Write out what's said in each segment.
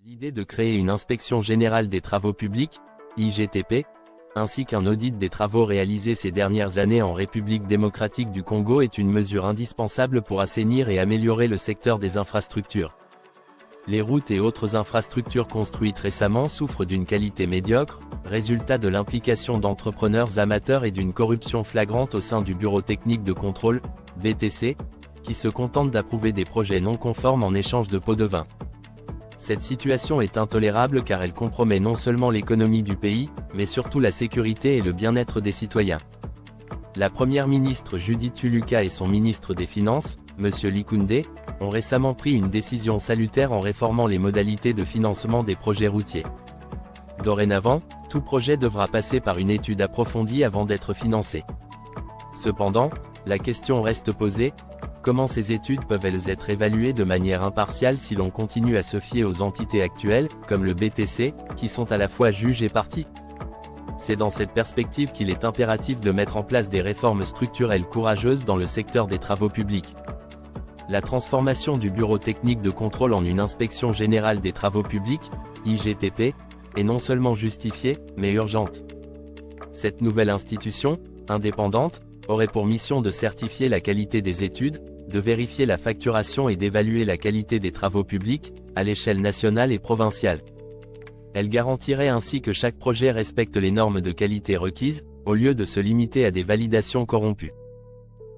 L'idée de créer une inspection générale des travaux publics, IGTP, ainsi qu'un audit des travaux réalisés ces dernières années en République démocratique du Congo est une mesure indispensable pour assainir et améliorer le secteur des infrastructures. Les routes et autres infrastructures construites récemment souffrent d'une qualité médiocre, résultat de l'implication d'entrepreneurs amateurs et d'une corruption flagrante au sein du Bureau technique de contrôle, BTC, qui se contente d'approuver des projets non conformes en échange de pots de vin. Cette situation est intolérable car elle compromet non seulement l'économie du pays, mais surtout la sécurité et le bien-être des citoyens. La première ministre Judith Tuluka et son ministre des Finances, M. Likunde, ont récemment pris une décision salutaire en réformant les modalités de financement des projets routiers. Dorénavant, tout projet devra passer par une étude approfondie avant d'être financé. Cependant, la question reste posée: comment ces études peuvent-elles être évaluées de manière impartiale si l'on continue à se fier aux entités actuelles, comme le BTC, qui sont à la fois juges et parties? C'est dans cette perspective qu'il est impératif de mettre en place des réformes structurelles courageuses dans le secteur des travaux publics. La transformation du Bureau technique de contrôle en une inspection générale des travaux publics, IGTP, est non seulement justifiée, mais urgente. Cette nouvelle institution, indépendante, aurait pour mission de certifier la qualité des études, de vérifier la facturation et d'évaluer la qualité des travaux publics, à l'échelle nationale et provinciale. Elle garantirait ainsi que chaque projet respecte les normes de qualité requises, au lieu de se limiter à des validations corrompues.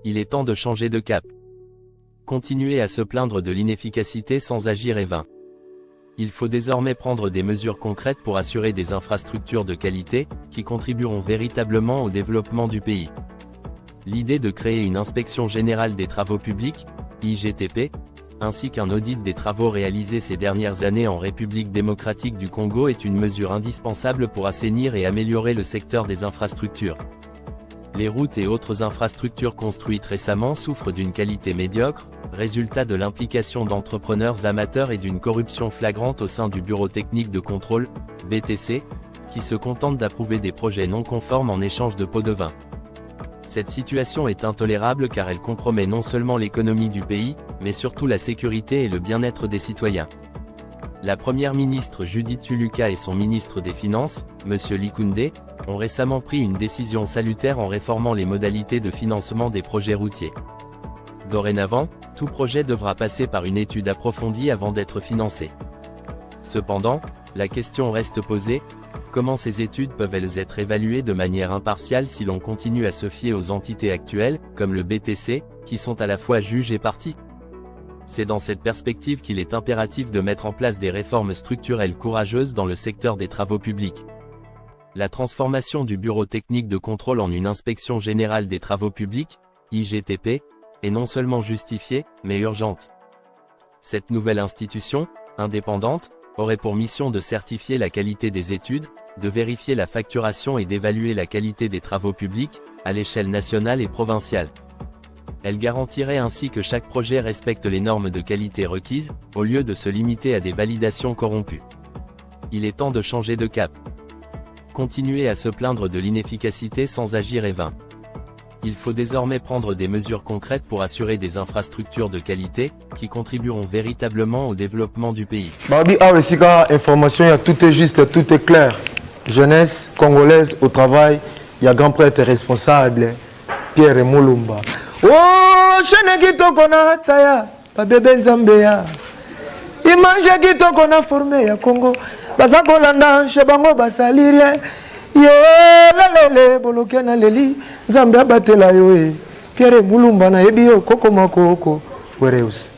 Il est temps de changer de cap. Continuer à se plaindre de l'inefficacité sans agir est vain. Il faut désormais prendre des mesures concrètes pour assurer des infrastructures de qualité, qui contribueront véritablement au développement du pays. L'idée de créer une inspection générale des travaux publics, IGTP, ainsi qu'un audit des travaux réalisés ces dernières années en République démocratique du Congo est une mesure indispensable pour assainir et améliorer le secteur des infrastructures. Les routes et autres infrastructures construites récemment souffrent d'une qualité médiocre, résultat de l'implication d'entrepreneurs amateurs et d'une corruption flagrante au sein du Bureau technique de contrôle, BTC, qui se contente d'approuver des projets non conformes en échange de pots de vin. Cette situation est intolérable car elle compromet non seulement l'économie du pays, mais surtout la sécurité et le bien-être des citoyens. La première ministre Judith Tuluka et son ministre des Finances, M. Likunde, ont récemment pris une décision salutaire en réformant les modalités de financement des projets routiers. Dorénavant, tout projet devra passer par une étude approfondie avant d'être financé. Cependant, la question reste posée: comment ces études peuvent-elles être évaluées de manière impartiale si l'on continue à se fier aux entités actuelles, comme le BTC, qui sont à la fois juges et parties? C'est dans cette perspective qu'il est impératif de mettre en place des réformes structurelles courageuses dans le secteur des travaux publics. La transformation du Bureau technique de contrôle en une inspection générale des travaux publics, IGTP, est non seulement justifiée, mais urgente. Cette nouvelle institution, indépendante, aurait pour mission de certifier la qualité des études, de vérifier la facturation et d'évaluer la qualité des travaux publics, à l'échelle nationale et provinciale. Elle garantirait ainsi que chaque projet respecte les normes de qualité requises, au lieu de se limiter à des validations corrompues. Il est temps de changer de cap. Continuer à se plaindre de l'inefficacité sans agir est vain. Il faut désormais prendre des mesures concrètes pour assurer des infrastructures de qualité, qui contribueront véritablement au développement du pays. Babi Awesika, information, tout est juste, tout est clair. Jeunesse congolaise au travail, il y a grand prêtre responsable, Pierre Moulumba. Oh, Chenegito Kona Taya, Babebe Nzambea. Image Gito Kona formé à Congo, Basakolanda, Chebango Basalirie. Yo la lele bolokena leli Nzambe abatela yo Pierre Moulumba na yebi yo koko makoko wereus.